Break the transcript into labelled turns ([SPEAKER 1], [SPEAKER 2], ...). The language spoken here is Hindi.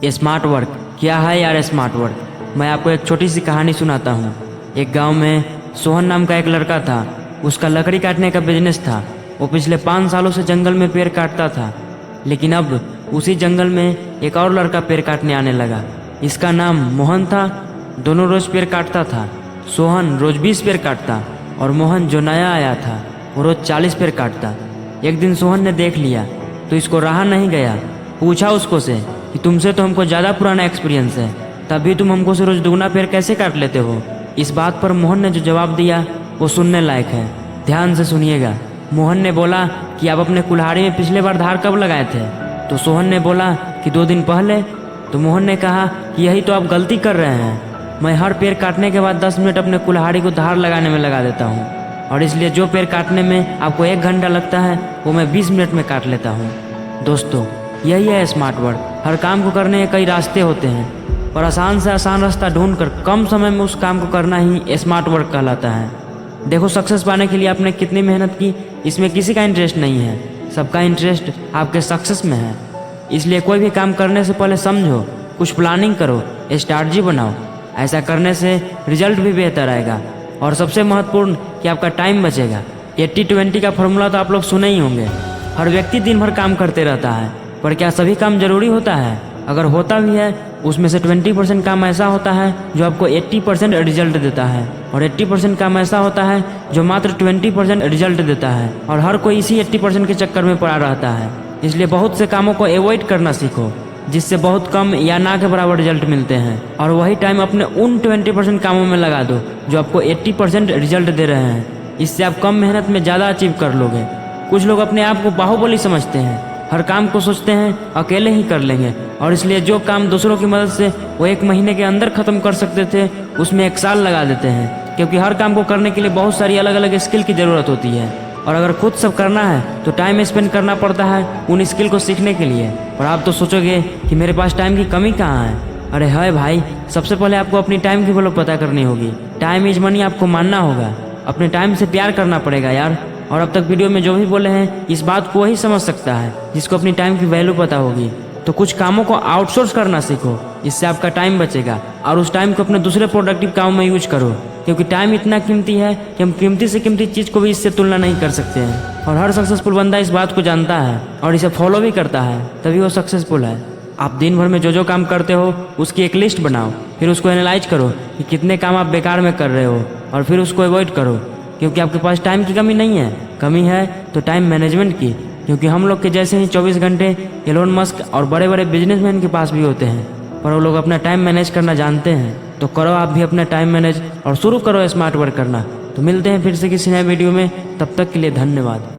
[SPEAKER 1] स्मार्ट वर्क क्या है यार। स्मार्ट वर्क मैं आपको एक छोटी सी कहानी सुनाता हूँ। एक गांव में सोहन नाम का एक लड़का था। उसका लकड़ी काटने का बिजनेस था। वो पिछले 5 सालों से जंगल में पेड़ काटता था, लेकिन अब उसी जंगल में एक और लड़का पेड़ काटने आने लगा। इसका नाम मोहन था। दोनों रोज पेड़ काटता था। सोहन रोज 20 पेड़ काटता और मोहन जो नया आया था वो रोज 40 पेड़ काटता। एक दिन सोहन ने देख लिया तो इसको रहा नहीं गया। पूछा उसको से कि तुमसे तो हमको ज़्यादा पुराना एक्सपीरियंस है, तब भी तुम हमको से रोज दुगना पेड़ कैसे काट लेते हो। इस बात पर मोहन ने जो जवाब दिया वो सुनने लायक है। ध्यान से सुनिएगा। मोहन ने बोला कि आप अपने कुल्हाड़ी में पिछले बार धार कब लगाए थे। तो सोहन ने बोला कि 2 दिन पहले। तो मोहन ने कहा कि यही तो आप गलती कर रहे हैं। मैं हर पेड़ काटने के बाद 10 मिनट अपने कुल्हाड़ी को धार लगाने में लगा देता हूँ, और इसलिए जो पेड़ काटने में आपको 1 घंटा लगता है वो मैं 20 मिनट में काट लेता हूँ। दोस्तों, यही है स्मार्ट वर्क। हर काम को करने के कई रास्ते होते हैं, और आसान से आसान रास्ता ढूंढकर कम समय में उस काम को करना ही स्मार्ट वर्क कहलाता है। देखो, सक्सेस पाने के लिए आपने कितनी मेहनत की, इसमें किसी का इंटरेस्ट नहीं है। सबका इंटरेस्ट आपके सक्सेस में है। इसलिए कोई भी काम करने से पहले समझो, कुछ प्लानिंग करो, स्ट्रैटेजी बनाओ। ऐसा करने से रिजल्ट भी बेहतर आएगा, और सबसे महत्वपूर्ण कि आपका टाइम बचेगा। 80-20 का फॉर्मूला तो आप लोग सुने ही होंगे। हर व्यक्ति दिन भर काम करते रहता है, पर क्या सभी काम जरूरी होता है? अगर होता भी है, उसमें से 20% काम ऐसा होता है जो आपको 80% रिजल्ट देता है, और 80% काम ऐसा होता है जो मात्र 20% रिजल्ट देता है। और हर कोई इसी 80% के चक्कर में पड़ा रहता है। इसलिए बहुत से कामों को अवॉइड करना सीखो, जिससे बहुत कम या ना के बराबर रिजल्ट मिलते हैं, और वही टाइम अपने उन 20% कामों में लगा दो जो आपको 80% रिजल्ट दे रहे हैं। इससे आप कम मेहनत में ज़्यादा अचीव कर लोगे। कुछ लोग अपने आप को बाहुबली समझते हैं। हर काम को सोचते हैं अकेले ही कर लेंगे, और इसलिए जो काम दूसरों की मदद से वो 1 महीने के अंदर ख़त्म कर सकते थे, उसमें 1 साल लगा देते हैं। क्योंकि हर काम को करने के लिए बहुत सारी अलग अलग स्किल की ज़रूरत होती है, और अगर खुद सब करना है तो टाइम स्पेंड करना पड़ता है उन स्किल को सीखने के लिए। और आप तो सोचोगे कि मेरे पास टाइम की कमी कहाँ है। अरे है भाई, सबसे पहले आपको अपनी टाइम की वैल्यू पता करनी होगी। टाइम इज मनी आपको मानना होगा। अपने टाइम से प्यार करना पड़ेगा यार। और अब तक वीडियो में जो भी बोले हैं, इस बात को वही समझ सकता है जिसको अपनी टाइम की वैल्यू पता होगी। तो कुछ कामों को आउटसोर्स करना सीखो, इससे आपका टाइम बचेगा, और उस टाइम को अपने दूसरे प्रोडक्टिव कामों में यूज करो। क्योंकि टाइम इतना कीमती है कि हम कीमती से कीमती चीज़ को भी इससे तुलना नहीं कर सकते हैं। और हर सक्सेसफुल बंदा इस बात को जानता है और इसे फॉलो भी करता है, तभी वो सक्सेसफुल है। आप दिन भर में जो जो काम करते हो उसकी एक लिस्ट बनाओ, फिर उसको एनालाइज करो कि कितने काम आप बेकार में कर रहे हो, और फिर उसको अवॉइड करो। क्योंकि आपके पास टाइम की कमी नहीं है, कमी है तो टाइम मैनेजमेंट की। क्योंकि हम लोग के जैसे ही 24 घंटे एलोन मस्क और बड़े बड़े बिजनेसमैन के पास भी होते हैं, पर वो लोग अपना टाइम मैनेज करना जानते हैं। तो करो आप भी अपना टाइम मैनेज, और शुरू करो स्मार्ट वर्क करना। तो मिलते हैं फिर से किसी नए वीडियो में। तब तक के लिए धन्यवाद।